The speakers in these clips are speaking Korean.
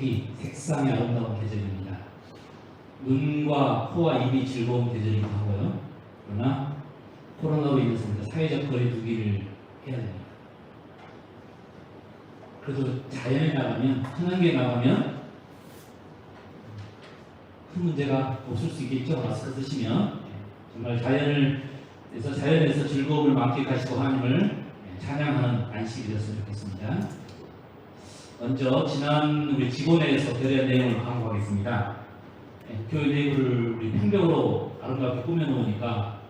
색상이 아름다운 계절입니다. 눈과 코와 입이 즐거운 계절이기도 하고요. 그러나 코로나로 인해서 우리가 사회적 거리 두기를 해야 됩니다. 그래도 자연에 나가면, 편하게 나가면 큰 문제가 없을 수 있겠죠. 마스크 쓰시면. 정말 자연에서 즐거움을 만끽하시고 하나님을 찬양하는 안식이 되었으면 좋겠습니다. 먼저 지난 우리 직원회에서 배려한 내용을 강조하겠습니다. 교회 내부를 우리 풍경으로 아름답게 꾸며놓으니까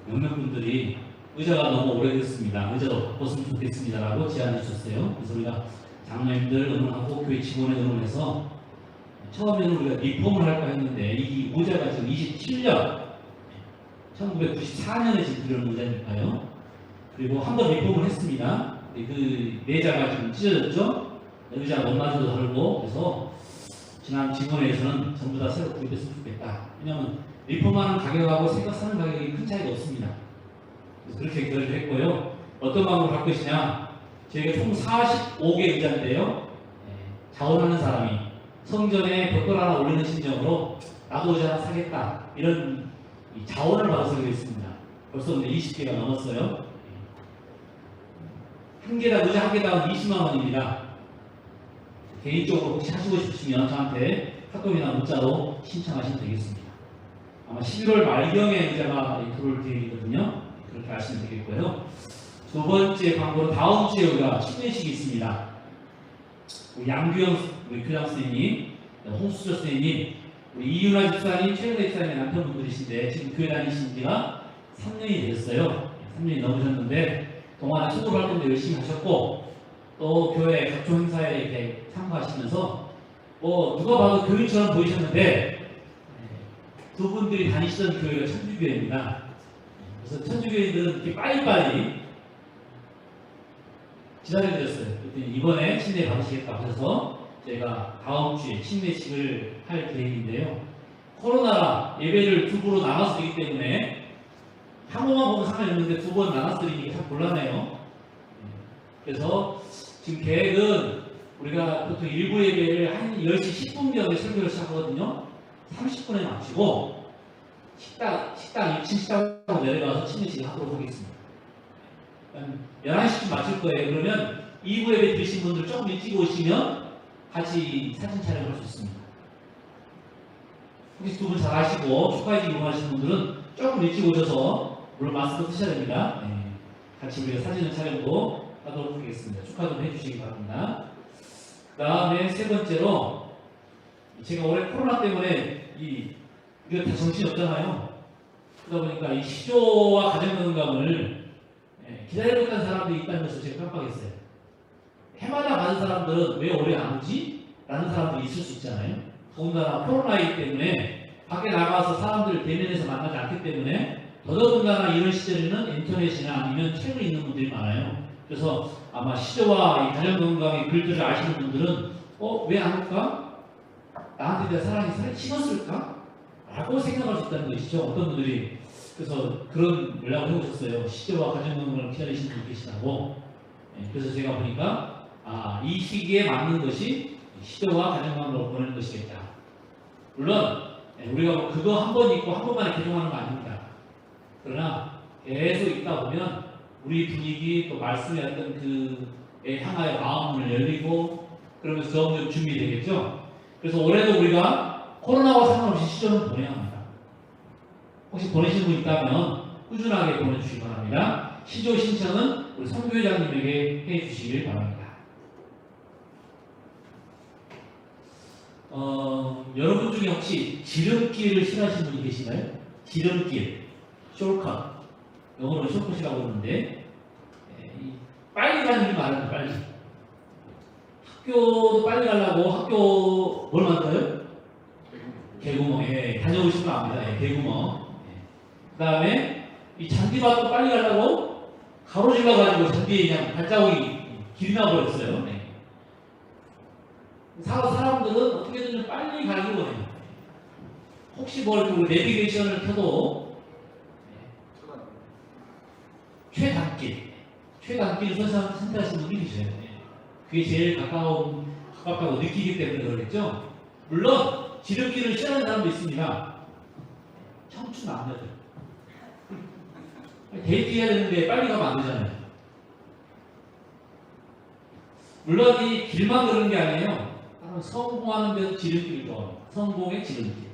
몇몇 분들이 의자가 너무 오래됐습니다. 의자로 바꿨으면 좋겠습니다라고 제안해 주셨어요. 그래서 우리가 장로님들 의논하고 교회 직원회 의논해서 처음에는 우리가 리폼을 할까 했는데 이 의자가 지금 27년 1994년에 지금 들여놓은 의자니까요. 그리고 한번 리폼을 했습니다. 그 내자가 지금 찢어졌죠. 의자 원마저도 다르고. 그래서 지난 직원회에서는 전부 다 새로 구입했으면 좋겠다. 왜냐하면 리폼하는 가격하고 새거 사는 가격이 큰 차이가 없습니다. 그래서 그렇게 결정을 했고요. 어떤 방법을 할 것이냐. 저희가 총 45개 의자인데요. 자원하는 사람이 성전에 벽돌 하나 올리는 심정으로 나도 의자 하나 사겠다. 이런 자원을 받아서 있습니다. 벌써 근데 20개가 넘었어요. 한 개당 의자 한 개당 20만 원입니다. 개인적으로 혹시 하시고 싶으시면 저한테 카톡이나 문자로 신청하시면 되겠습니다. 아마 11월 말경에 의자가 들어올 계획이거든요. 그렇게 아시면 되겠고요. 두 번째 광고는 다음 주에 우리가 침례식이 있습니다. 우리 양규영 우리 교장 선생님, 홍수철 선생님, 우리 이윤아 집사님, 최근에 집사님의 남편분들이신데 지금 교회 다니신 지가 3년이 됐어요. 3년이 넘으셨는데 동안에 수고 활동도 열심히 하셨고 또 교회 각종 행사에 이렇게 참가하시면서 누가 봐도 교인처럼 보이셨는데 두 분들이 다니시던 교회가 천주교회입니다. 그래서 천주교인들은 이렇게 빨리빨리 기다려드렸어요. 그랬더니 이번에 침례 받으시겠다고 하셔서 저희가 다음 주에 침례식을 할 계획인데요. 코로나라 예배를 두 부로 나눠서 드리기 때문에 한 번만 보면 상관이 없는데 두 번 나눠서 드리니까 참 곤란해요. 그래서 지금 계획은 우리가 보통 일부 예배를 한 10시 10분경에 설교를 시작하거든요. 30분에 마치고 식당 2층 식당으로 내려가서 침례식을 하도록 하겠습니다. 11시쯤 마칠 거예요. 그러면 2부 예배 드리신 분들 조금 일찍 오시면 같이 사진 촬영을 할 수 있습니다. 혹시 두 분 잘 아시고 축하해주기 원하시는 분들은 조금 일찍 오셔서 물론 마스크 쓰셔야 됩니다. 같이 우리가 사진 촬영도 하도록 하겠습니다. 축하 좀 해주시기 바랍니다. 그 다음에 세 번째로 제가 올해 코로나 때문에 이거 다 정신이 없잖아요. 그러다 보니까 이 시조와 가정건강을 기다려봤던 사람들이 있다는 것을 제가 깜빡했어요. 해마다 받은 사람들은 왜 올해 안 오지? 라는 사람들이 있을 수 있잖아요. 더군다나 코로나이기 때문에 밖에 나가서 사람들을 대면해서 만나지 않기 때문에 더더군다나 이런 시절에는 인터넷이나 아니면 책을 읽는 분들이 많아요. 그래서 아마 시조와 이 가정건강의 글들을 아시는 분들은 왜 안 올까? 나한테 대한 사랑이 식었을까? 라고 생각할 수 있다는 것이죠. 어떤 분들이 그래서 그런 연락을 해오셨어요. 시조와 가정건강을 기다리시는 분이 계시다고. 그래서 제가 보니까 이 시기에 맞는 것이 시조와 가정건강을 보내는 것이겠다. 물론 우리가 그거 한 번 있고 한 번만에 개종하는 거 아닙니다. 그러나 계속 있다 보면 우리 분위기 또 말씀의 어떤 그에 향하여 마음을 열리고 그러면서 점점 준비되겠죠. 그래서 올해도 우리가 코로나와 상관없이 시조는 보내야 합니다. 혹시 보내신 분 있다면 꾸준하게 보내주시기 바랍니다. 시조 신청은 우리 선교회장님에게 해주시길 바랍니다. 여러분 중에 혹시 지름길을 싫어하시는 분이 계신가요? 지름길, 숄컷, 영어로 숄컷이라고 하는데 빨리 가는 길 말합니다. 빨리. 학교도 빨리 가려고 학교 뭘 만들어요? 개구멍. 다녀오신 거 압니다. 개구멍. 그 다음에 이 잔디밭도 빨리 가려고 가로질러 가지고 잔디에 그냥 발자국이 길이 나버렸어요. 사람들은 어떻게든 빨리 가기를 원해요. 혹시 내비게이션을 켜도 최단길 선택하시는 분이 계셔요. 그게 제일 가까운 가깝다고 느끼기 때문에 그러겠죠. 물론 지름길을 싫어하는 사람도 있습니다. 청춘 남자들 데이트해야 되는데 빨리 가면 안 되잖아요. 물론 이 길만 그런 게 아니에요. 성공하는 데도 지름길을 좋아합니다. 성공의 지름길,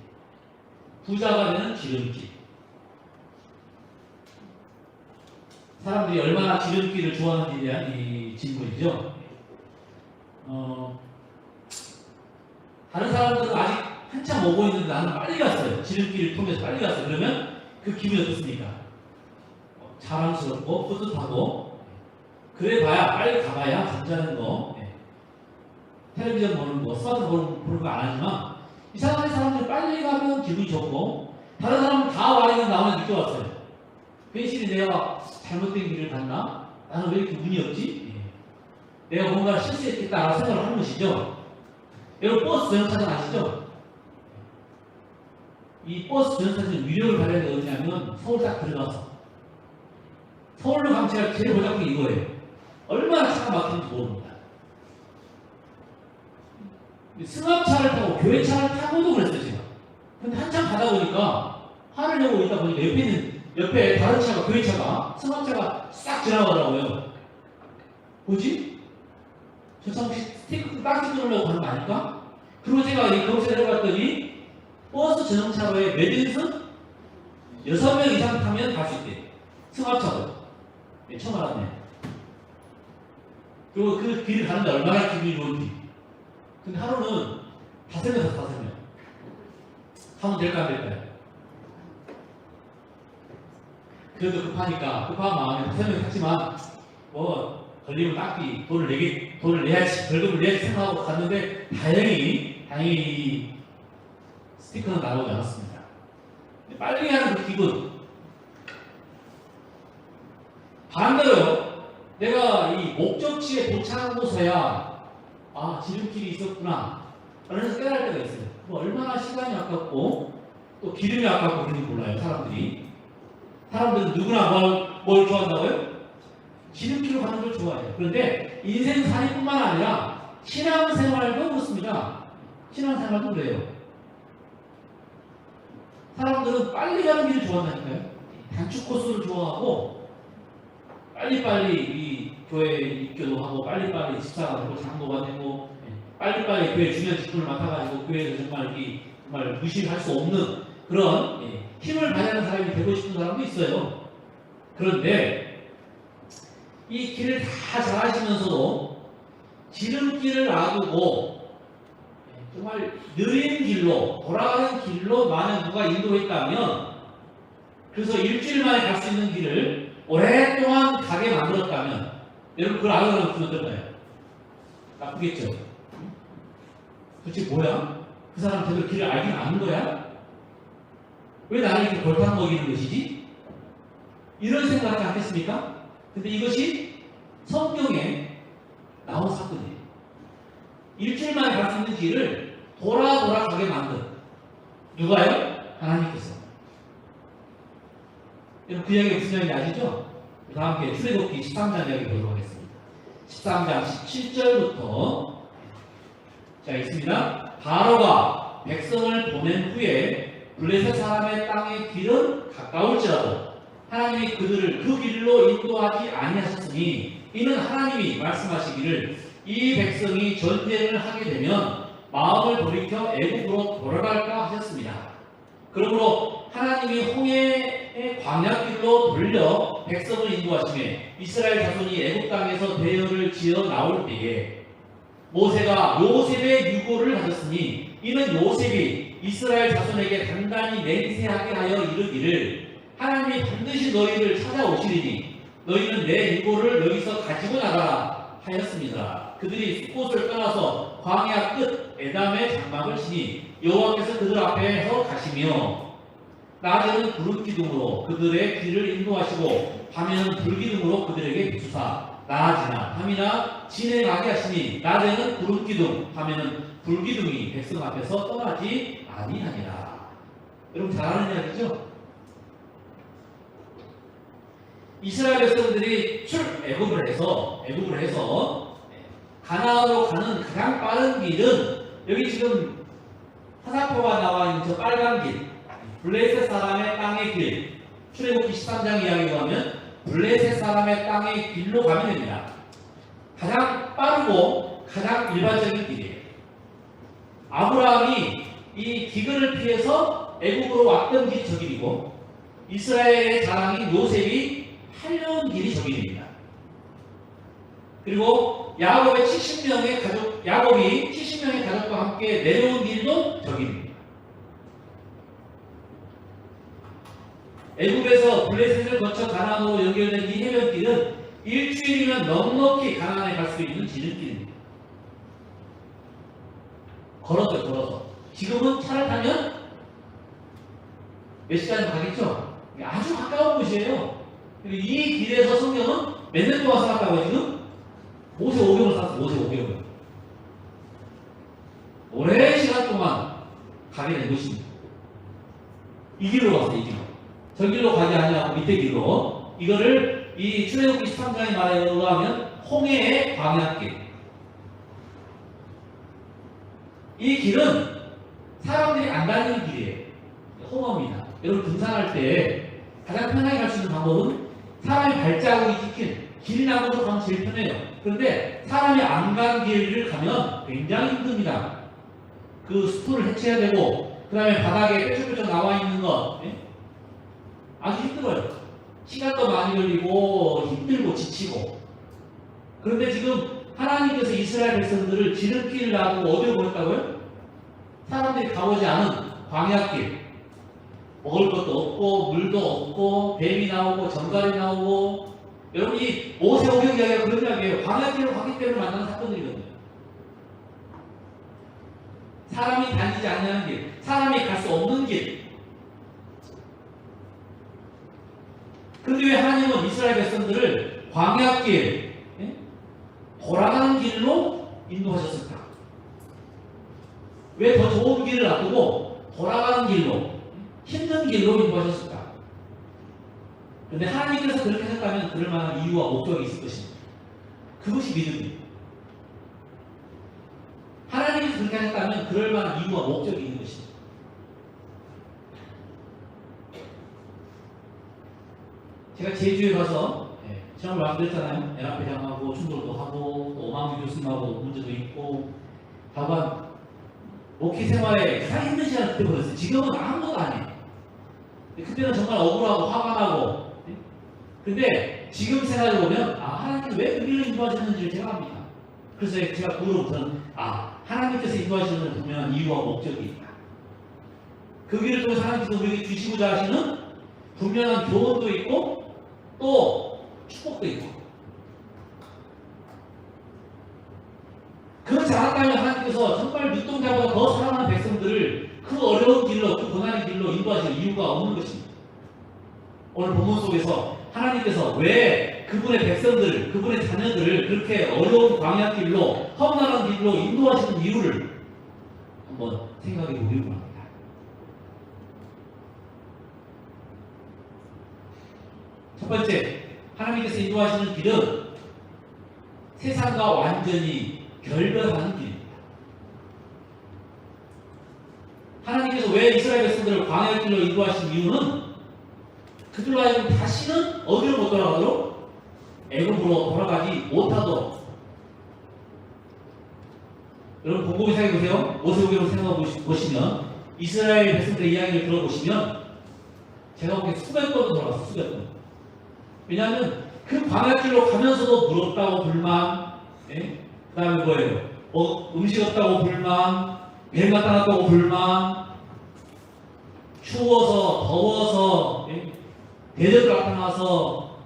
부자가 되는 지름길. 사람들이 얼마나 지름길을 좋아하는지에 대한 이 질문이죠. 다른 사람들은 아직 한참 오고 있는데 나는 빨리 갔어요. 지름길을 통해서 빨리 갔어요. 그러면 그 기분이 어떻습니까? 자랑스럽고 뿌듯하고, 그래 봐야 빨리 가봐야 잠자는 거, 텔레비전 보는 거, 스마트폰 보는 거 안 하지만 이상하게 사람들이 빨리 가면 기분이 좋고, 다른 사람은 다 와 있는 나오면 늦게 왔어요. 괜시리 내가 잘못된 길을 갔나? 나는 왜 이렇게 운이 없지? 내가 뭔가 실수했겠다라는 생각을 하는 것이죠. 여러분 버스 전용차선 아시죠? 이 버스 전용차선 위력을 발휘하는 게 어디냐면 서울 딱 들어가서 서울로 가면 제가 제일 보장한 게 이거예요. 얼마나 차가 막히는지 모릅니다. 승합차를 타고 교회차를 타고도 그랬어요 제가. 근데 한참 가다 보니까 화를 내고 있다 보니까 옆에 다른 차가, 교회차가, 승합차가 싹 지나가더라고요. 뭐지? 저 사람 스티커 딱지 끊으려고 하는 거 아닐까? 그리고 제가 거기서 내려갔더니 버스 전용차로에 매진선 6명 이상 타면 갈 수 있대. 승합차로. 처음 알았네. 그리고 그 길을 가는데 얼마나 기분이 좋은지. 근데 하루는 5명 하면 될까 안 될까요? 그래도 급하니까 급한 마음에 5명 탔지만 뭐 걸리면 딱히 돈을 내야지, 벌금을 내야지 생각하고 갔는데 다행히 스티커는 나오지 않았습니다. 빨리 가는 그 기분. 반대로 내가 이 목적지에 도착하고서야 지름길이 있었구나 그래서 깨달을 때가 있어요. 뭐 얼마나 시간이 아깝고 또 기름이 아깝고 그런지 몰라요. 사람들은 누구나 뭘 좋아한다고요? 지름길로 가는 걸 좋아해요. 그런데 인생살이뿐만 아니라 신앙생활도 그렇습니다. 신앙생활도 그래요. 사람들은 빨리 가는 길을 좋아한다니까요. 단축 코스를 좋아하고 빨리빨리 이 교회에 입교도 하고 빨리빨리 집사가 되고 장로가 되고 빨리빨리 교회 중요한 직분을 맡아가지고 교회에서 정말 무시할 수 없는 그런 힘을 발휘하는 사람이 되고 싶은 사람도 있어요. 그런데 이 길을 다 잘하시면서도 지름길을 놔두고 정말 느린 길로 돌아가는 길로 만약 누가 인도했다면, 그래서 일주일 만에 갈 수 있는 길을 오랫동안 가게 만들었다면 여러분 그걸 알아보면 어떨까요? 나쁘겠죠? 도대체 뭐야? 그 사람 제대로 길을 알긴 아는 거야? 왜 나를 이렇게 골탕 먹이는 것이지? 이런 생각하지 않겠습니까? 근데 이것이 성경에 나온 사건이에요. 일주일 만에 갈 수 있는 길을 돌아가게 만든 누가요? 하나님께서. 여러분 그 이야기가 무슨 이야기인지 아시죠? 다 함께 출애굽기 13장 이야기 보도록 하겠습니다. 13장 17절부터 자 있습니다. 바로가 백성을 보낸 후에 블레셋 사람의 땅의 길은 가까울지라도 하나님이 그들을 그 길로 인도하지 아니하셨으니 이는 하나님이 말씀하시기를 이 백성이 전쟁을 하게 되면 마음을 돌이켜 애굽으로 돌아갈까 하셨습니다. 그러므로 하나님이 홍해의 광야길로 돌려 백성을 인도하시매 이스라엘 자손이 애굽 땅에서 대열을 지어 나올 때에 모세가 요셉의 유고를 가졌으니 이는 요셉이 이스라엘 자손에게 단단히 맹세하게 하여 이르기를 하나님이 반드시 너희를 찾아오시리니 너희는 내 유고를 여기서 가지고 나가라 하였습니다. 그들이 숲곳을 떠나서 광야 끝 에담의 장막을 치니 여호와께서 그들 앞에서 가시며 낮에는 구름 기둥으로 그들의 길을 인도하시고 밤에는 불기둥으로 그들에게 비추사 낮이나 밤이나 진행하게 하시니 낮에는 구름 기둥 밤에는 불기둥이 백성 앞에서 떠나지 아니하니라. 여러분 잘 아는 이야기죠? 이스라엘 백성들이 애굽을 해서 가나안으로 가는 가장 빠른 길은 여기 지금 화살표가 나와 있는 저 빨간 길, 블레셋 사람의 땅의 길, 출애굽기 13장 이야기에 가면 블레셋 사람의 땅의 길로 가면 됩니다. 가장 빠르고 가장 일반적인 길이에요. 아브라함이 이 기근을 피해서 애국으로 왔던 길이 저 길이고, 이스라엘의 자랑인 요셉이 팔려온 길이 저 길입니다. 그리고 야곱이 70명의 가족과 함께 내려온 길도 저 길입니다. 애국에서 블레셋을 거쳐 가나안으로 연결된 이 해변길은 일주일이면 넉넉히 가나안에 갈 수 있는 지름길입니다. 걸어서. 지금은 차를 타면 몇 시간 가겠죠? 아주 가까운 곳이에요. 그리고 이 길에서 성경은 몇 년 동안 살았다고요, 지금? 모세오경을 살았어요, 모세오경을. 오랜 시간 동안 가게 된 곳입니다. 이 길로 갔어요, 이 길로. 저 길로 가지 아니하고 밑에 길로. 이거를 이 출애굽기 13장의 말에 의하면 홍해의 광야길. 이 길은 사람들이 안 가는 길이에요. 험합니다. 여러분 등산할 때 가장 편하게 갈 수 있는 방법은 사람이 발자국이 찍힌 길나무로 가면 제일 편해요. 그런데 사람이 안 간 길을 가면 굉장히 힘듭니다. 그 숲을 해체해야 되고, 그 다음에 바닥에 뾰족뾰족 나와 있는 것, 아주 힘들어요. 시간도 많이 걸리고 힘들고 지치고. 그런데 지금 하나님께서 이스라엘 백성들을 지름길을 놔두고 어디로 보냈다고요? 사람들이 가보지 않은 광야길. 먹을 것도 없고 물도 없고 뱀이 나오고 정갈이 나오고. 여러분이 모세오경 이야기가 그런 이야기예요. 광야길로 가기 때문에 만나는 사건들이거든요. 사람이 다니지 않는 길, 사람이 갈 수 없는 길. 그런데 왜 하나님은 이스라엘 백성들을 광야길, 돌아가는 길로 인도하셨을까? 왜 더 좋은 길을 놔두고 돌아가는 길로, 힘든 길로 인도하셨을까? 그런데 하나님께서 그렇게 하셨다면 그럴 만한 이유와 목적이 있을 것입니다. 그것이 믿음입니다. 하나님께서 그렇게 하셨다면 그럴 만한 이유와 목적이 있는 것입니다. 제가 제주에 가서 시험을 말씀드렸잖아요. 연합회장하고 충돌도 하고 또 오만규 교수님하고 문제도 있고 다만 목회 생활에 가장 힘든 시간을 그때 보냈어요. 지금은 아무것도 안 해요. 그때는 정말 억울하고 화가 나고. 근데 지금 생각해 보면 하나님께서 왜 우리를 인도하셨는지를 제가 압니다. 그래서 제가 그 후로부터는 하나님께서 인도하시는 분명한 이유와 목적이 있다. 그 길을 통해서 하나님께서 우리에게 주시고자 하시는 분명한 교훈도 있고 또 축복도 있고. 그렇지 않았다면 하나님께서 정말 눈동자보다 더 사랑하는 백성들을 그 어려운 길로, 그 고난의 길로 인도하실 이유가 없는 것입니다. 오늘 본문 속에서 하나님께서 왜 그분의 백성들을, 그분의 자녀들을 그렇게 어려운 광야길로, 험난한 길로 인도하시는 이유를 한번 생각해 보기를 바랍니다. 첫 번째, 하나님께서 인도하시는 길은 세상과 완전히 결별하는 길입니다. 하나님께서 왜 이스라엘 백성들을 광야길로 인도하신 이유는 그들로 하여금 다시는 어디로 못 돌아가도록, 애굽으로 돌아가지 못하도록. 여러분 곰곰이 생각해보세요. 모세오경을 생각해보시면 이스라엘 백성들의 이야기를 들어보시면 제가 보기엔 수백 번도 돌아갔어요. 수백 번. 왜냐하면 그 광야길로 가면서도 물 없다고 불만, 그 다음에 뭐예요? 음식 없다고 불만, 뱀 나타났다고 불만, 추워서 더워서 대적이 나타나서.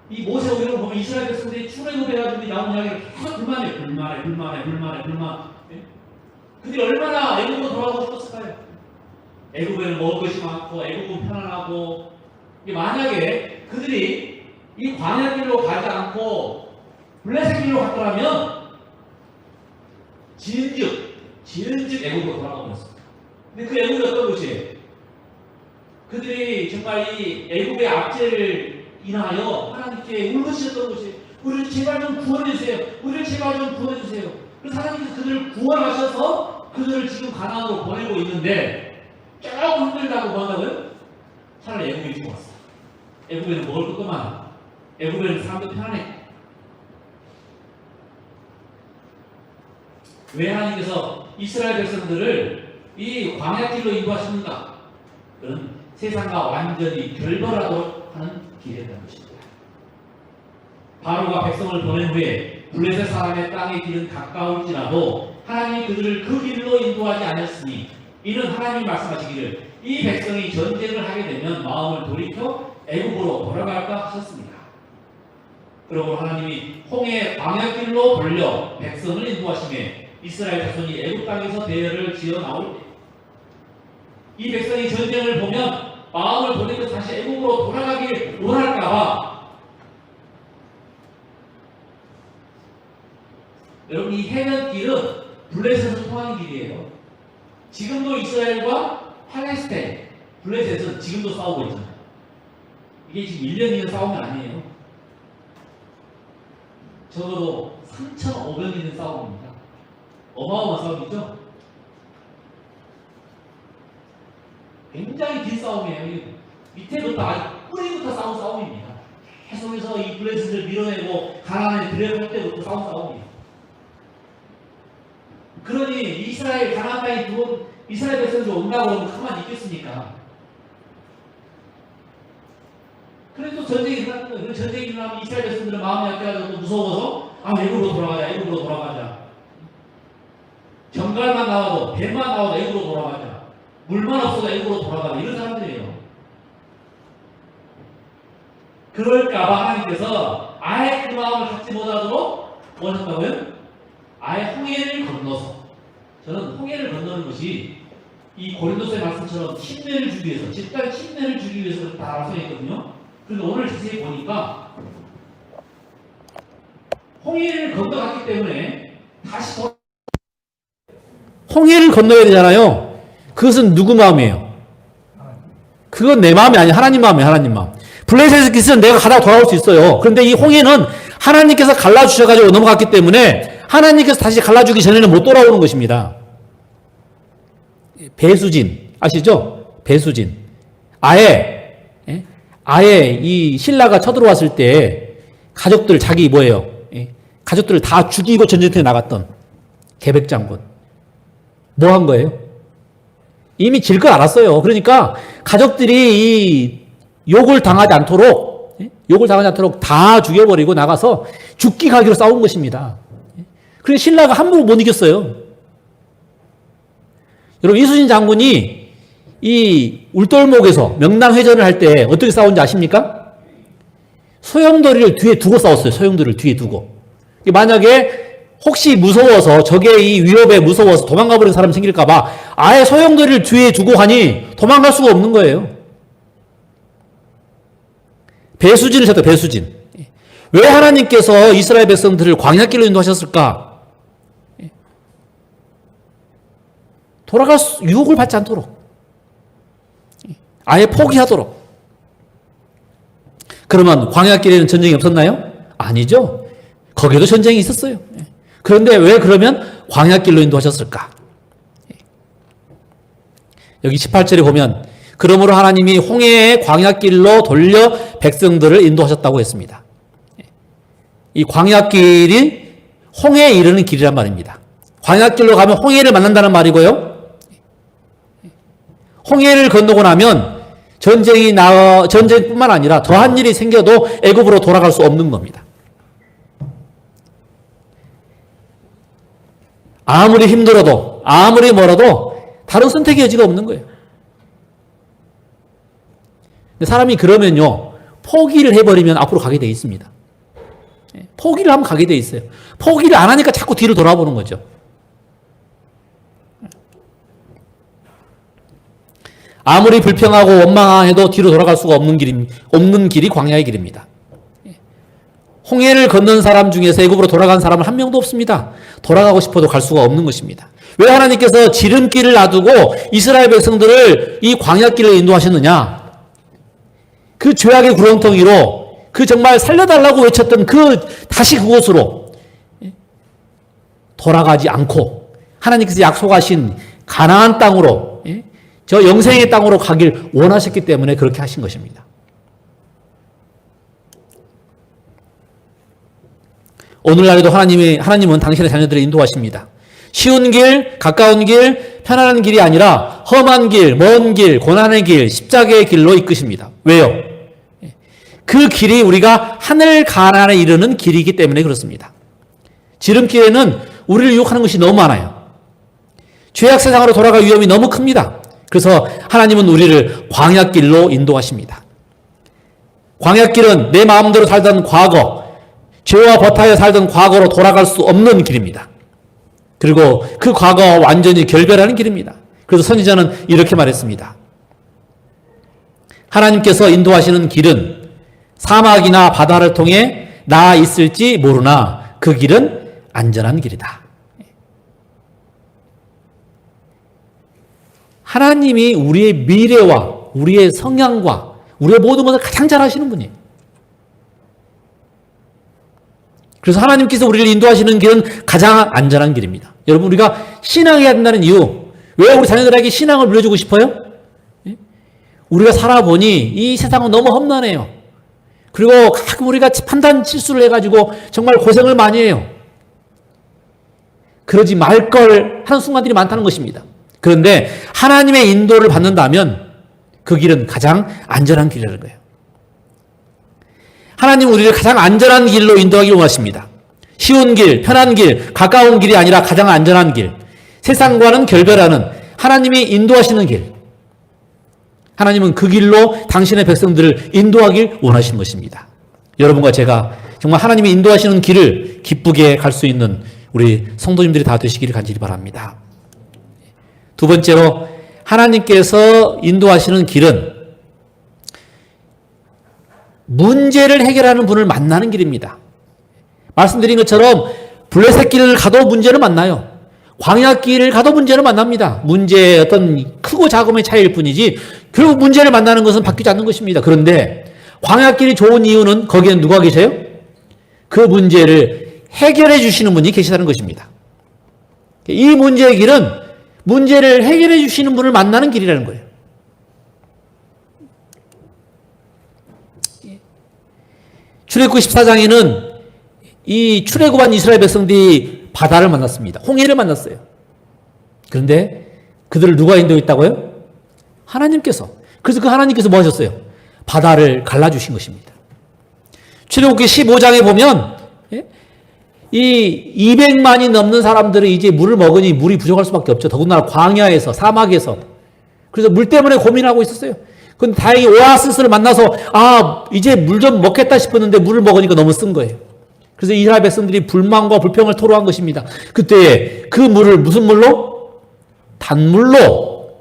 이 모세오경을 보면 이스라엘 백성들이 출애굽해가지고 나온 이야기를 계속 불만. 그들이 얼마나 애굽으로 돌아가고 싶었을까요? 애굽에는 먹을 것이 많고 애굽은 편안하고. 만약에 그들이 이 광야길로 가지 않고 블레셋 길로 갔더라면 지은즉 애굽으로 돌아가 버렸습니다. 근데 그 애굽이 어떤 곳이에요? 그들이 정말 이 애굽의 압제를 인하여 하나님께 울부짖었던 곳이, 우리를 제발 좀 구원해주세요. 우리를 제발 좀 구원해주세요. 그래서 하나님께서 그들을 구원하셔서 그들을 지금 가나안으로 보내고 있는데 조금 힘들다고 뭐 한다고요? 차라리 애굽에 지금 왔어. 애굽에는 먹을 것도 많아. 애굽에는 사람도 편안해. 왜 하나님께서 이스라엘 백성들을 이 광야길로 인도하시는가? 그런 세상과 완전히 결별하도록 하는 길이었던 것입니다. 바로가 백성을 보낸 후에 블레셋 사람의 땅의 길은 가까울지라도 하나님이 그들을 그 길로 인도하지 않았으니 이는 하나님이 말씀하시기를 이 백성이 전쟁을 하게 되면 마음을 돌이켜 애굽으로 돌아갈까 하셨습니다. 그러고 하나님이 홍해 광야길로 돌려 백성을 인도하시며 이스라엘 자손이 애굽 땅에서 대열을 지어 나올 때 이 백성이 전쟁을 보면 마음을 돌리며 다시 애굽으로 돌아가길 원할까봐 여러분 이 해변길은 블레셋에서 통하는 길이에요. 지금도 이스라엘과 팔레스타인 블레셋은 지금도 싸우고 있잖아요. 이게 지금 1년 2년 싸움이 아니에요. 적어도 3,500년의 싸움입니다. 어마어마한 싸움이죠. 굉장히 긴 싸움이에요. 밑에부터 아주 뿌리부터 싸운 싸움입니다. 계속해서 이 블레셋을 밀어내고 가나안에 들여올 때부터 싸운 싸움이에요. 그러니 이스라엘 가나안 땅에 들어온 이스라엘 백성들이 온다고 그러면 가만히 있겠습니까? 그래도 전쟁이 일어나는 거예요. 그 전쟁이 일어나면 이스라엘 백성들은 마음이 약해가지고 무서워서 애굽으로 돌아가자, 애굽으로 돌아가자. 정갈만 나와도 배만 나와도 애굽으로 돌아가자. 물만 없어도 애굽으로 돌아가자. 이런 사람들이에요. 그럴까봐 하나님께서 아예 그 마음을 갖지 못하도록 뭐 하셨다고요? 아예 홍해를 건너서 저는 홍해를 건너는 것이 이 고린도서의 말씀처럼 침례를 주기 위해서 집단 침례를 주기 위해서 다 말씀했거든요. 그런데 오늘 자세히 보니까 홍해를 건너갔기 때문에 다시 홍해를 건너야 되잖아요. 그것은 누구 마음이에요? 그건 내 마음이 아니야. 하나님 마음이에요. 하나님 마음. 블레셋의 길은 내가 가다가 돌아올 수 있어요. 그런데 이 홍해는 하나님께서 갈라주셔가지고 넘어갔기 때문에 하나님께서 다시 갈라주기 전에는 못 돌아오는 것입니다. 배수진 아시죠? 배수진. 아예 이 신라가 쳐들어왔을 때 가족들 자기 뭐예요? 가족들을 다 죽이고 전쟁터에 나갔던 계백장군. 뭐 한 거예요? 이미 질 걸 알았어요. 그러니까 가족들이 이 욕을 당하지 않도록 다 죽여버리고 나가서 죽기 가기로 싸운 것입니다. 그래서 신라가 함부로 못 이겼어요. 여러분 이수진 장군이 이 울돌목에서 명랑회전을 할 때 어떻게 싸운지 아십니까? 소용돌이를 뒤에 두고 싸웠어요. 소용돌이를 뒤에 두고. 만약에 혹시 무서워서 적의 이 위협에 무서워서 도망가 버리는 사람이 생길까봐 아예 소용돌이를 뒤에 두고 가니 도망갈 수가 없는 거예요. 배수진을 쳤다. 배수진. 왜 하나님께서 이스라엘 백성들을 광야길로 인도하셨을까? 돌아갈 유혹을 받지 않도록 아예 포기하도록. 그러면 광야길에는 전쟁이 없었나요? 아니죠. 거기도 전쟁이 있었어요. 그런데 왜 그러면 광야길로 인도하셨을까? 여기 18절에 보면 그러므로 하나님이 홍해의 광야길로 돌려 백성들을 인도하셨다고 했습니다. 이 광야길이 홍해에 이르는 길이란 말입니다. 광야길로 가면 홍해를 만난다는 말이고요. 홍해를 건너고 나면 전쟁뿐만 아니라 더한 일이 생겨도 애굽으로 돌아갈 수 없는 겁니다. 아무리 힘들어도 아무리 멀어도 다른 선택의 여지가 없는 거예요. 근데 사람이 그러면요 포기를 해버리면 앞으로 가게 돼 있습니다. 포기를 하면 가게 돼 있어요. 포기를 안 하니까 자꾸 뒤를 돌아보는 거죠. 아무리 불평하고 원망해도 뒤로 돌아갈 수가 없는 길이 광야의 길입니다. 홍해를 건넌 사람 중에서 애굽으로 돌아간 사람은 한 명도 없습니다. 돌아가고 싶어도 갈 수가 없는 것입니다. 왜 하나님께서 지름길을 놔두고 이스라엘 백성들을 이 광야길을 인도하셨느냐? 그 죄악의 구렁텅이로 그 정말 살려달라고 외쳤던 다시 그곳으로 돌아가지 않고 하나님께서 약속하신 가나안 땅으로, 저 영생의 땅으로 가길 원하셨기 때문에 그렇게 하신 것입니다. 오늘날에도 하나님은 당신의 자녀들을 인도하십니다. 쉬운 길, 가까운 길, 편안한 길이 아니라 험한 길, 먼 길, 고난의 길, 십자가의 길로 이끄십니다. 왜요? 그 길이 우리가 하늘 가나안에 이르는 길이기 때문에 그렇습니다. 지름길에는 우리를 유혹하는 것이 너무 많아요. 죄악 세상으로 돌아갈 위험이 너무 큽니다. 그래서 하나님은 우리를 광야길로 인도하십니다. 광야길은 내 마음대로 살던 과거, 죄와 버타에 살던 과거로 돌아갈 수 없는 길입니다. 그리고 그 과거와 완전히 결별하는 길입니다. 그래서 선지자는 이렇게 말했습니다. 하나님께서 인도하시는 길은 사막이나 바다를 통해 나 있을지 모르나 그 길은 안전한 길이다. 하나님이 우리의 미래와 우리의 성향과 우리의 모든 것을 가장 잘 아시는 분이에요. 그래서 하나님께서 우리를 인도하시는 길은 가장 안전한 길입니다. 여러분, 우리가 신앙해야 된다는 이유, 왜 우리 자녀들에게 신앙을 물려주고 싶어요? 우리가 살아보니 이 세상은 너무 험난해요. 그리고 가끔 우리가 판단 실수를 해가지고 정말 고생을 많이 해요. 그러지 말 걸 하는 순간들이 많다는 것입니다. 그런데 하나님의 인도를 받는다면 그 길은 가장 안전한 길이라는 거예요. 하나님은 우리를 가장 안전한 길로 인도하기를 원하십니다. 쉬운 길, 편한 길, 가까운 길이 아니라 가장 안전한 길, 세상과는 결별하는 하나님이 인도하시는 길. 하나님은 그 길로 당신의 백성들을 인도하길 원하시는 것입니다. 여러분과 제가 정말 하나님이 인도하시는 길을 기쁘게 갈 수 있는 우리 성도님들이 다 되시기를 간절히 바랍니다. 두 번째로 하나님께서 인도하시는 길은 문제를 해결하는 분을 만나는 길입니다. 말씀드린 것처럼 블레셋 길을 가도 문제를 만나요. 광야 길을 가도 문제를 만납니다. 문제의 어떤 크고 작음의 차이일 뿐이지 결국 문제를 만나는 것은 바뀌지 않는 것입니다. 그런데 광야 길이 좋은 이유는 거기에 누가 계세요? 그 문제를 해결해 주시는 분이 계시다는 것입니다. 이 문제의 길은 문제를 해결해 주시는 분을 만나는 길이라는 거예요. 출애굽기 14장에는 이 출애굽한 이스라엘 백성들이 바다를 만났습니다. 홍해를 만났어요. 그런데 그들을 누가 인도했다고요? 하나님께서. 그래서 그 하나님께서 뭐 하셨어요? 바다를 갈라주신 것입니다. 출애굽기 15장에 보면 이 200만이 넘는 사람들이 이제 물을 먹으니 물이 부족할 수밖에 없죠. 더군다나 광야에서, 사막에서. 그래서 물 때문에 고민하고 있었어요. 근데 다행히 오아시스를 만나서 이제 물 좀 먹겠다 싶었는데 물을 먹으니까 너무 쓴 거예요. 그래서 이스라엘 백성들이 불만과 불평을 토로한 것입니다. 그때 그 물을 무슨 물로? 단물로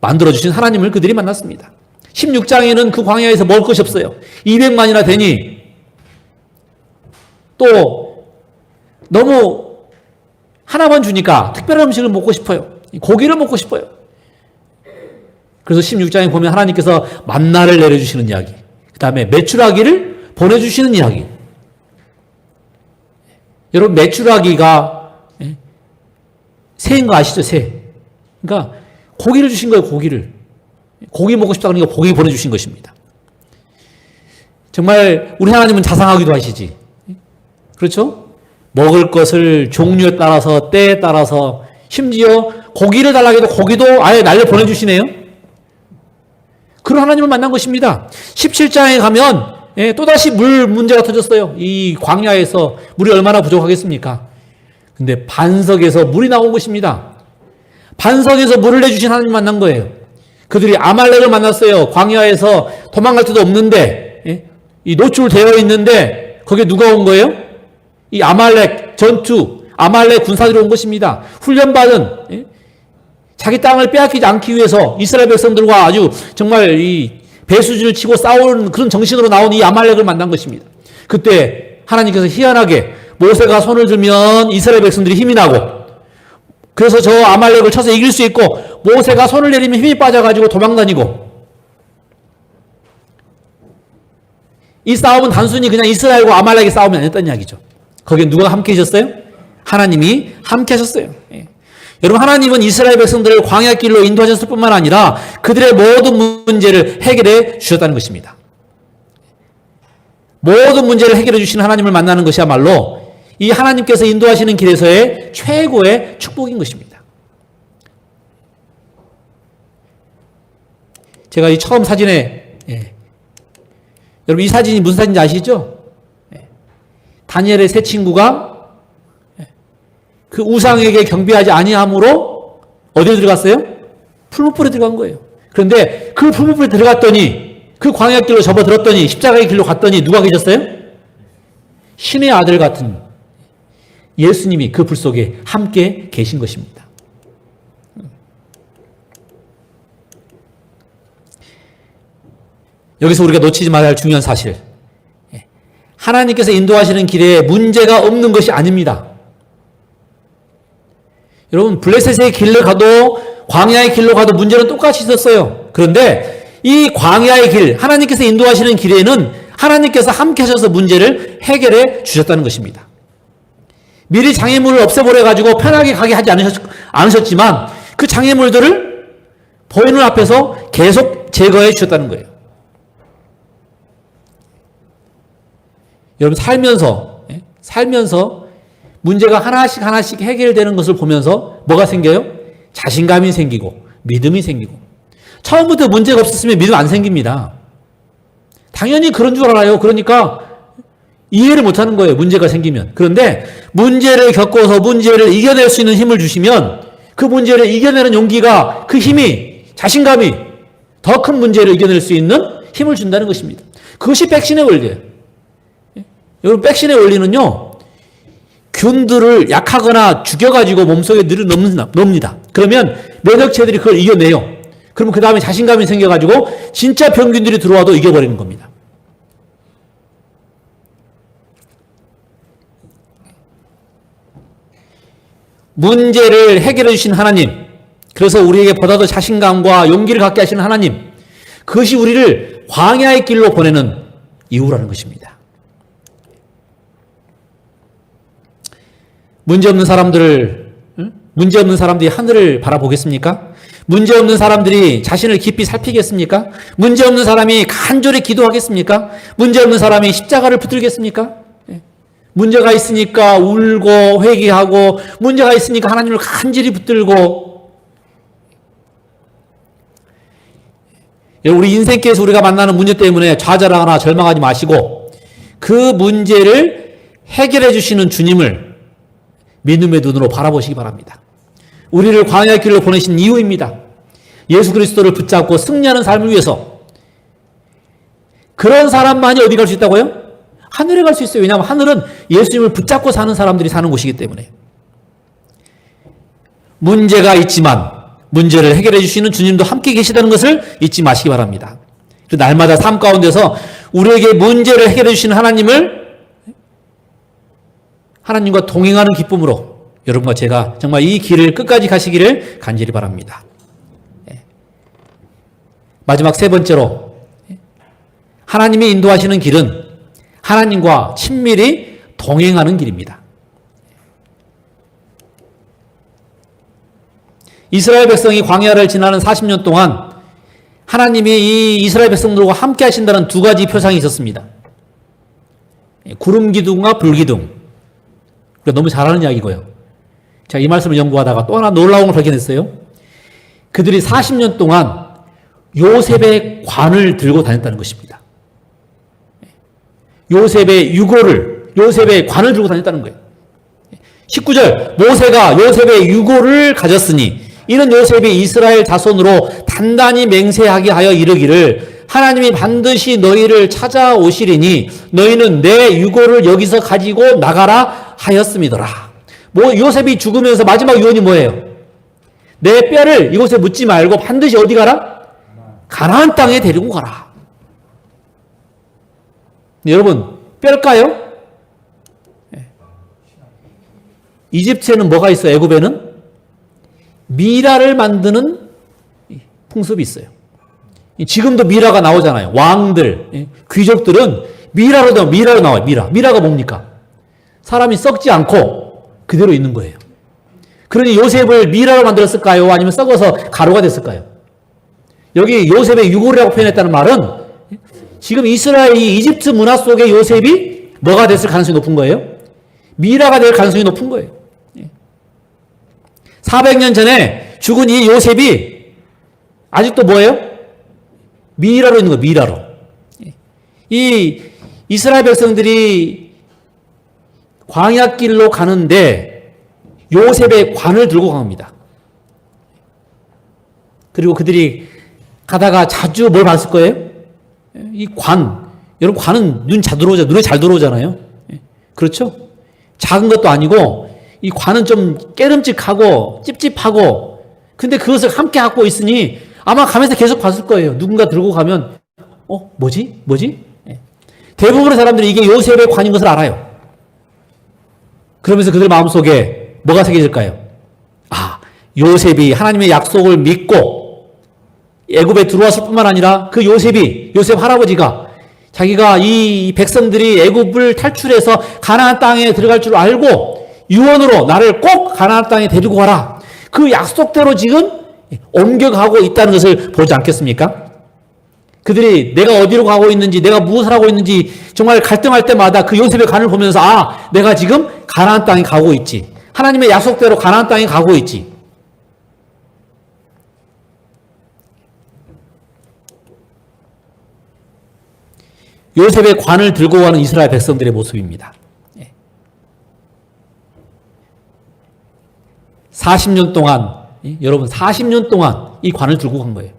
만들어주신 하나님을 그들이 만났습니다. 16장에는 그 광야에서 먹을 것이 없어요. 200만이나 되니 또 너무 하나만 주니까 특별한 음식을 먹고 싶어요. 고기를 먹고 싶어요. 그래서 16장에 보면 하나님께서 만나를 내려주시는 이야기, 그 다음에 메추라기를 보내주시는 이야기. 여러분, 메추라기가 새인 거 아시죠? 새. 그러니까 고기를 주신 거예요. 고기 먹고 싶다 그러니까 고기 보내주신 것입니다. 정말 우리 하나님은 자상하기도 하시지. 그렇죠? 먹을 것을 종류에 따라서, 때에 따라서, 심지어 고기를 달라고 해도 고기도 아예 날려 보내주시네요. 그런 하나님을 만난 것입니다. 17장에 가면 또다시 물 문제가 터졌어요. 이 광야에서 물이 얼마나 부족하겠습니까? 근데 반석에서 물이 나온 것입니다. 반석에서 물을 내주신 하나님 만난 거예요. 그들이 아말렉을 만났어요. 광야에서 도망갈 데도 없는데, 이 노출되어 있는데 거기에 누가 온 거예요? 이 아말렉 전투, 아말렉 군사들이 온 것입니다. 훈련받은, 자기 땅을 빼앗기지 않기 위해서 이스라엘 백성들과 아주 정말 이 배수진을 치고 싸우는 그런 정신으로 나온 이 아말렉을 만난 것입니다. 그때 하나님께서 희한하게 모세가 손을 들면 이스라엘 백성들이 힘이 나고, 그래서 저 아말렉을 쳐서 이길 수 있고, 모세가 손을 내리면 힘이 빠져가지고 도망다니고, 이 싸움은 단순히 그냥 이스라엘과 아말렉의 싸움이 아니었다는 이야기죠. 거기에 누가 함께 하셨어요? 하나님이 함께 하셨어요. 예. 여러분, 하나님은 이스라엘 백성들을 광야 길로 인도하셨을 뿐만 아니라 그들의 모든 문제를 해결해 주셨다는 것입니다. 모든 문제를 해결해 주시는 하나님을 만나는 것이야말로 이 하나님께서 인도하시는 길에서의 최고의 축복인 것입니다. 제가 이 처음 사진에, 여러분 이 사진이 무슨 사진인지 아시죠? 다니엘의 세 친구가 그 우상에게 경배하지 아니함으로 어디에 들어갔어요? 풀무불에 들어간 거예요. 그런데 그 풀무불에 들어갔더니 그 광야길로 접어들었더니 십자가의 길로 갔더니 누가 계셨어요? 신의 아들 같은 예수님이 그 불 속에 함께 계신 것입니다. 여기서 우리가 놓치지 말아야 할 중요한 사실, 하나님께서 인도하시는 길에 문제가 없는 것이 아닙니다. 여러분, 블레셋의 길로 가도 광야의 길로 가도 문제는 똑같이 있었어요. 그런데 이 광야의 길, 하나님께서 인도하시는 길에는 하나님께서 함께 하셔서 문제를 해결해 주셨다는 것입니다. 미리 장애물을 없애버려 가지고 편하게 가게 하지 않으셨지만 그 장애물들을 보이는 앞에서 계속 제거해 주셨다는 거예요. 여러분, 살면서 문제가 하나씩 해결되는 것을 보면서 뭐가 생겨요? 자신감이 생기고 믿음이 생기고. 처음부터 문제가 없었으면 믿음 안 생깁니다. 당연히 그런 줄 알아요. 그러니까 이해를 못하는 거예요. 문제가 생기면. 그런데 문제를 겪어서 문제를 이겨낼 수 있는 힘을 주시면 그 문제를 이겨내는 용기가, 그 힘이, 자신감이 더 큰 문제를 이겨낼 수 있는 힘을 준다는 것입니다. 그것이 백신의 원리예요. 여러분, 백신의 원리는요, 균들을 약하거나 죽여가지고 몸속에 넣습니다. 그러면 면역체들이 그걸 이겨내요. 그러면 그 다음에 자신감이 생겨가지고 진짜 병균들이 들어와도 이겨버리는 겁니다. 문제를 해결해 주신 하나님, 그래서 우리에게 보다 더 자신감과 용기를 갖게 하시는 하나님, 그것이 우리를 광야의 길로 보내는 이유라는 것입니다. 문제없는 사람들이 하늘을 바라보겠습니까? 문제없는 사람들이 자신을 깊이 살피겠습니까? 문제없는 사람이 간절히 기도하겠습니까? 문제없는 사람이 십자가를 붙들겠습니까? 문제가 있으니까 울고 회개하고, 문제가 있으니까 하나님을 간절히 붙들고. 우리 인생길에서 우리가 만나는 문제 때문에 좌절하거나 절망하지 마시고 그 문제를 해결해 주시는 주님을 믿음의 눈으로 바라보시기 바랍니다. 우리를 광야의 길로 보내신 이유입니다. 예수 그리스도를 붙잡고 승리하는 삶을 위해서. 그런 사람만이 어디 갈 수 있다고요? 하늘에 갈 수 있어요. 왜냐하면 하늘은 예수님을 붙잡고 사는 사람들이 사는 곳이기 때문에. 문제가 있지만 문제를 해결해 주시는 주님도 함께 계시다는 것을 잊지 마시기 바랍니다. 날마다 삶 가운데서 우리에게 문제를 해결해 주시는 하나님과 동행하는 기쁨으로 여러분과 제가 정말 이 길을 끝까지 가시기를 간절히 바랍니다. 마지막 세 번째로, 하나님이 인도하시는 길은 하나님과 친밀히 동행하는 길입니다. 이스라엘 백성이 광야를 지나는 40년 동안 하나님이 이 이스라엘 백성들과 함께 하신다는 두 가지 표상이 있었습니다. 구름 기둥과 불 기둥. 너무 잘하는 이야기고요. 제가 이 말씀을 연구하다가 또 하나 놀라운 걸 발견했어요. 그들이 40년 동안 요셉의 관을 들고 다녔다는 것입니다. 요셉의 관을 들고 다녔다는 거예요. 19절, 모세가 요셉의 유고를 가졌으니 이는 요셉이 이스라엘 자손으로 단단히 맹세하게 하여 이르기를 하나님이 반드시 너희를 찾아오시리니 너희는 내 유고를 여기서 가지고 나가라 하였음이더라. 요셉이 죽으면서 마지막 유언이 뭐예요? 내 뼈를 이곳에 묻지 말고 반드시 어디 가라? 가나안 땅에 데리고 가라. 여러분, 뼈일까요? 이집트에는 뭐가 있어요? 애굽에는 미라를 만드는 풍습이 있어요. 지금도 미라가 나오잖아요. 왕들, 귀족들은 미라로 나와요. 미라가 뭡니까? 사람이 썩지 않고 그대로 있는 거예요. 그러니 요셉을 미라로 만들었을까요? 아니면 썩어서 가루가 됐을까요? 여기 요셉의 유골이라고 표현했다는 말은 지금 이스라엘이 이집트 문화 속에 요셉이 뭐가 됐을 가능성이 높은 거예요? 미라가 될 가능성이 높은 거예요. 400년 전에 죽은 이 요셉이 아직도 뭐예요? 미라로 있는 거예요. 미라로. 이 이스라엘 백성들이 광야길로 가는데 요셉의 관을 들고 갑니다. 그리고 그들이 가다가 자주 뭘 봤을 거예요? 이 관. 여러분, 관은 눈에 잘 들어오잖아요. 그렇죠? 작은 것도 아니고, 이 관은 좀 깨름직하고, 찝찝하고, 근데 그것을 함께 갖고 있으니 아마 가면서 계속 봤을 거예요. 누군가 들고 가면, 뭐지? 대부분의 사람들이 이게 요셉의 관인 것을 알아요. 그러면서 그들 마음속에 뭐가 새겨질까요? 요셉이 하나님의 약속을 믿고 애굽에 들어왔을 뿐만 아니라 그 요셉 할아버지가 자기가 이 백성들이 애굽을 탈출해서 가나안 땅에 들어갈 줄 알고 유언으로 나를 꼭 가나안 땅에 데리고 가라. 그 약속대로 지금 옮겨가고 있다는 것을 보지 않겠습니까? 그들이 내가 어디로 가고 있는지, 내가 무엇을 하고 있는지 정말 갈등할 때마다 그 요셉의 간을 보면서 내가 지금 가나안 땅에 가고 있지. 하나님의 약속대로 가나안 땅에 가고 있지. 요셉의 관을 들고 가는 이스라엘 백성들의 모습입니다. 40년 동안, 여러분 40년 동안 이 관을 들고 간 거예요.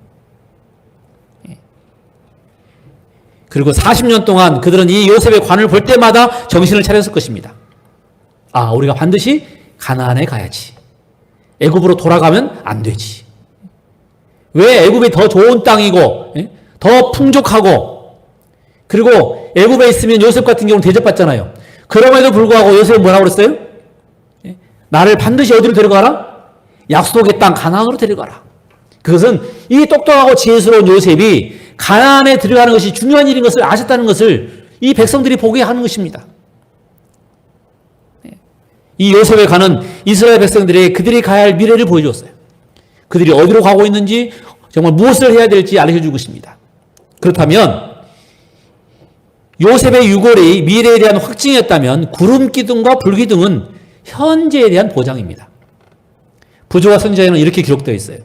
그리고 40년 동안 그들은 이 요셉의 관을 볼 때마다 정신을 차렸을 것입니다. 우리가 반드시 가나안에 가야지. 애굽으로 돌아가면 안 되지. 왜 애굽이 더 좋은 땅이고 더 풍족하고 그리고 애굽에 있으면 요셉 같은 경우는 대접받잖아요. 그럼에도 불구하고 요셉은 뭐라고 그랬어요? 나를 반드시 어디로 데려가라? 약속의 땅 가나안으로 데려가라. 그것은 이 똑똑하고 지혜스러운 요셉이 가나안에 들어가는 것이 중요한 일인 것을 아셨다는 것을 이 백성들이 보게 하는 것입니다. 이 요셉에 가는 이스라엘 백성들이 그들이 가야 할 미래를 보여주었어요. 그들이 어디로 가고 있는지 정말 무엇을 해야 될지 알려줄 것입니다. 그렇다면 요셉의 유골이 미래에 대한 확증이었다면 구름 기둥과 불 기둥은 현재에 대한 보장입니다. 부조와 선지자에는 이렇게 기록되어 있어요.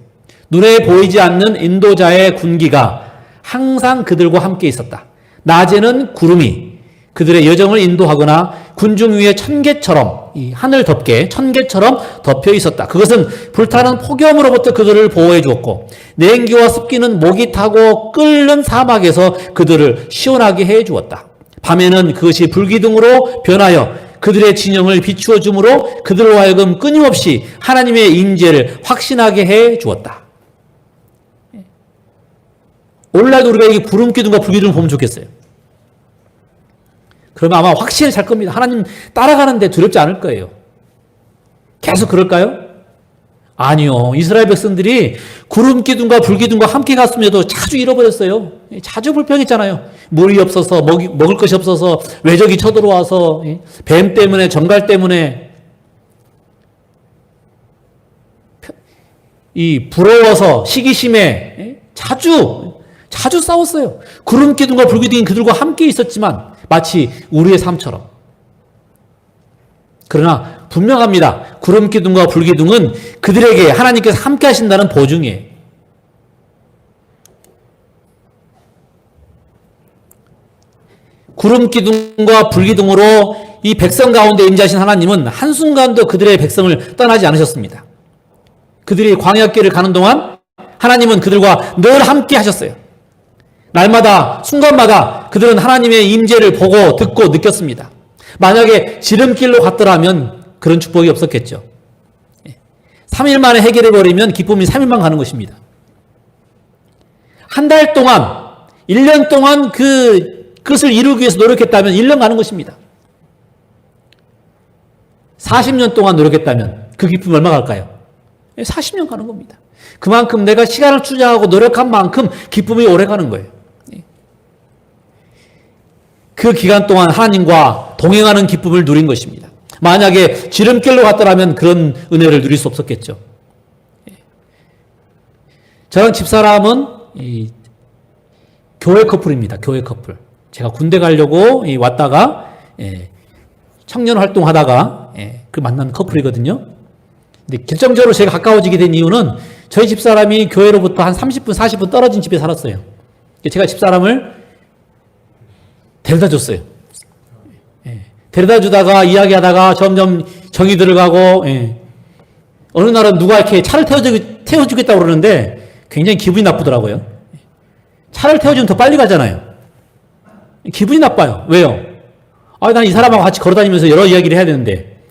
눈에 보이지 않는 인도자의 군기가 항상 그들과 함께 있었다. 낮에는 구름이 그들의 여정을 인도하거나 군중 위에 천개처럼 이 하늘 덮개 천개처럼 덮여 있었다. 그것은 불타는 폭염으로부터 그들을 보호해 주었고 냉기와 습기는 목이 타고 끓는 사막에서 그들을 시원하게 해 주었다. 밤에는 그것이 불기둥으로 변하여 그들의 진영을 비추어 주므로 그들로 하여금 끊임없이 하나님의 임재를 확신하게 해 주었다. 오늘날도 우리가 이 구름기둥과 불기둥을 보면 좋겠어요. 그러면 아마 확신을 잘 겁니다. 하나님 따라가는데 두렵지 않을 거예요. 계속 그럴까요? 아니요. 이스라엘 백성들이 구름기둥과 불기둥과 함께 갔음에도 자주 잃어버렸어요. 자주 불평했잖아요. 물이 없어서 먹을 것이 없어서 외적이 쳐들어와서 뱀 때문에 정갈 때문에 이 부러워서 시기심에 자주 싸웠어요. 구름기둥과 불기둥이 그들과 함께 있었지만 마치 우리의 삶처럼. 그러나 분명합니다. 구름기둥과 불기둥은 그들에게 하나님께서 함께 하신다는 보증이에요. 구름기둥과 불기둥으로 이 백성 가운데 임재하신 하나님은 한순간도 그들의 백성을 떠나지 않으셨습니다. 그들이 광야길을 가는 동안 하나님은 그들과 늘 함께 하셨어요. 날마다 순간마다 그들은 하나님의 임재를 보고 듣고 느꼈습니다. 만약에 지름길로 갔더라면 그런 축복이 없었겠죠. 3일 만에 해결해버리면 기쁨이 3일만 가는 것입니다. 한 달 동안 1년 동안 그것을 이루기 위해서 노력했다면 1년 가는 것입니다. 40년 동안 노력했다면 그 기쁨이 얼마 갈까요? 40년 가는 겁니다. 그만큼 내가 시간을 투자하고 노력한 만큼 기쁨이 오래 가는 거예요. 그 기간 동안 하나님과 동행하는 기쁨을 누린 것입니다. 만약에 지름길로 갔더라면 그런 은혜를 누릴 수 없었겠죠. 저랑 집사람은 이 교회 커플입니다. 교회 커플. 제가 군대 가려고 왔다가 청년 활동하다가 그 만난 커플이거든요. 근데 결정적으로 제가 가까워지게 된 이유는 저희 집사람이 교회로부터 한 30분, 40분 떨어진 집에 살았어요. 제가 집사람을 데려다 줬어요. 데려다 주다가 이야기하다가 점점 정이 들어가고, 어느 날은 누가 이렇게 차를 태워주겠다고 그러는데 굉장히 기분이 나쁘더라고요. 차를 태워주면 더 빨리 가잖아요. 기분이 나빠요. 왜요? 난 이 사람하고 같이 걸어 다니면서 여러 이야기를 해야 되는데.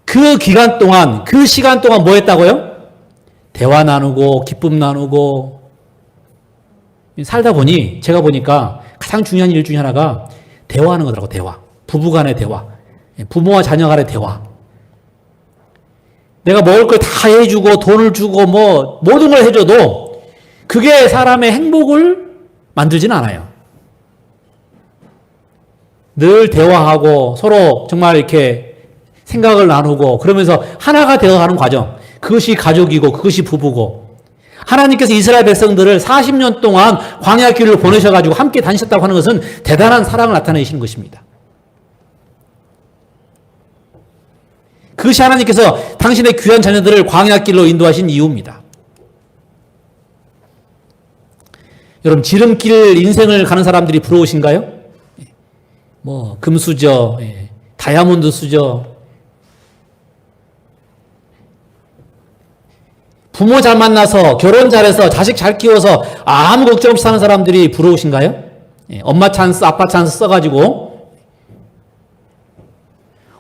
그 기간 동안, 그 시간 동안 뭐 했다고요? 대화 나누고, 기쁨 나누고, 살다 보니, 제가 보니까 가장 중요한 일 중에 하나가 대화하는 거더라고, 대화. 부부 간의 대화. 부모와 자녀 간의 대화. 내가 먹을 걸 다 해주고, 돈을 주고, 모든 걸 해줘도, 그게 사람의 행복을 만들지는 않아요. 늘 대화하고, 서로 정말 이렇게 생각을 나누고 그러면서 하나가 되어가는 과정. 그것이 가족이고 그것이 부부고. 하나님께서 이스라엘 백성들을 40년 동안 광야 길을 보내셔가지고 함께 다니셨다고 하는 것은 대단한 사랑을 나타내시는 것입니다. 그것이 하나님께서 당신의 귀한 자녀들을 광야 길로 인도하신 이유입니다. 여러분, 지름길 인생을 가는 사람들이 부러우신가요? 금수저, 다이아몬드 수저, 부모 잘 만나서 결혼 잘해서 자식 잘 키워서 아무 걱정 없이 사는 사람들이 부러우신가요? 엄마 찬스, 아빠 찬스 써가지고.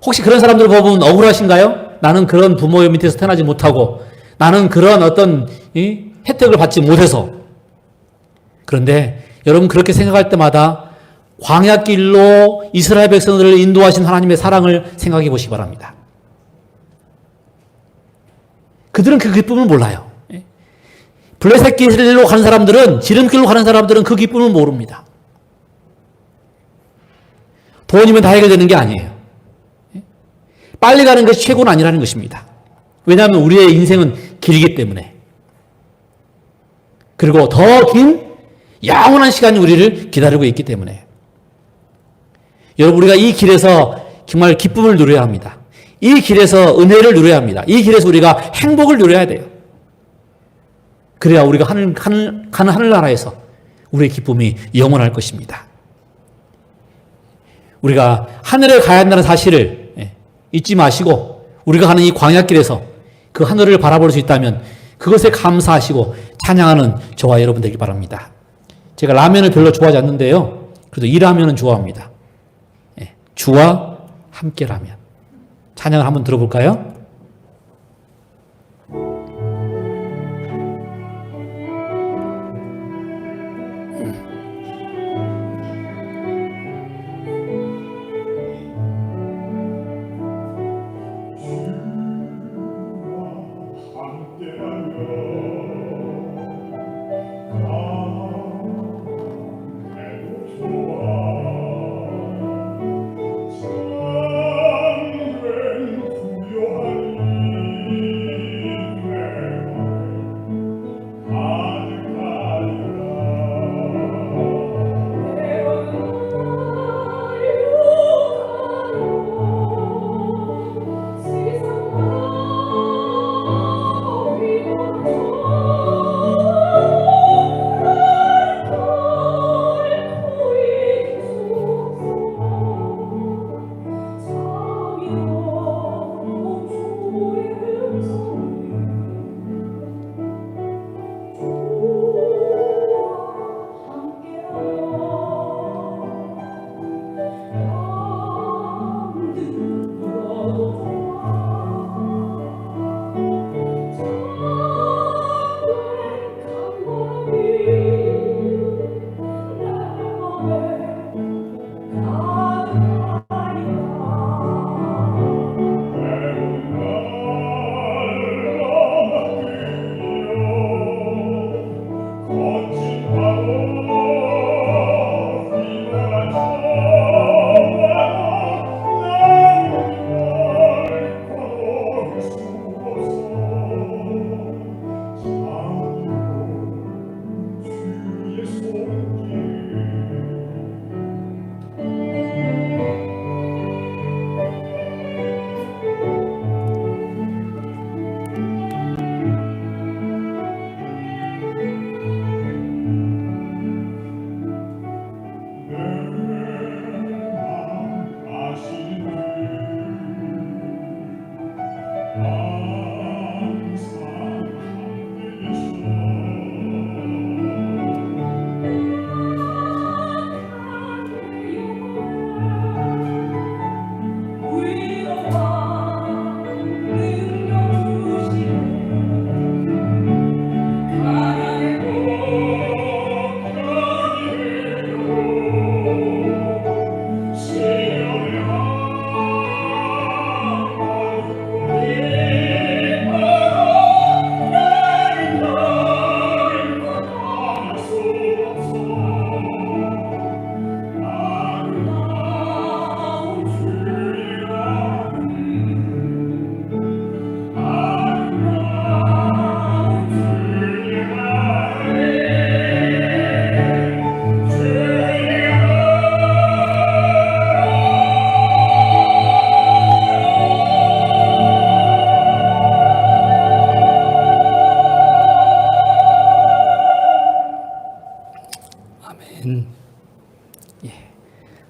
혹시 그런 사람들 보면 억울하신가요? 나는 그런 부모의 밑에서 태어나지 못하고 나는 그런 어떤 혜택을 받지 못해서. 그런데 여러분, 그렇게 생각할 때마다 광야길로 이스라엘 백성들을 인도하신 하나님의 사랑을 생각해 보시기 바랍니다. 그들은 그 기쁨을 몰라요. 블레셋 길로 가는 사람들은, 지름길로 가는 사람들은 그 기쁨을 모릅니다. 돈이면 다 해결되는 게 아니에요. 빨리 가는 것이 최고는 아니라는 것입니다. 왜냐하면 우리의 인생은 길기 때문에. 그리고 더 긴 영원한 시간이 우리를 기다리고 있기 때문에. 여러분, 우리가 이 길에서 정말 기쁨을 누려야 합니다. 이 길에서 은혜를 누려야 합니다. 이 길에서 우리가 행복을 누려야 돼요. 그래야 우리가 가는 하늘나라에서 우리의 기쁨이 영원할 것입니다. 우리가 하늘에 가야 한다는 사실을 잊지 마시고 우리가 가는 이 광야길에서 그 하늘을 바라볼 수 있다면 그것에 감사하시고 찬양하는 저와 여러분 되길 바랍니다. 제가 라면을 별로 좋아하지 않는데요. 그래도 이 라면은 좋아합니다. 주와 함께 라면. 찬양을 한번 들어볼까요?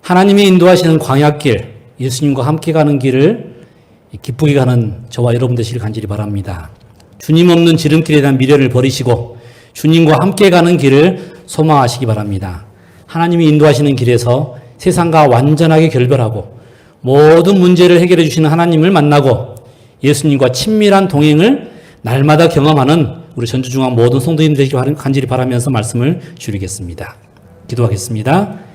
하나님이 인도하시는 광야길, 예수님과 함께 가는 길을 기쁘게 가는 저와 여러분 되시길 간절히 바랍니다. 주님 없는 지름길에 대한 미련을 버리시고 주님과 함께 가는 길을 소망하시기 바랍니다. 하나님이 인도하시는 길에서 세상과 완전하게 결별하고 모든 문제를 해결해 주시는 하나님을 만나고 예수님과 친밀한 동행을 날마다 경험하는 우리 전주중앙 모든 성도님들 되시길 간절히 바라면서 말씀을 줄이겠습니다. 기도하겠습니다.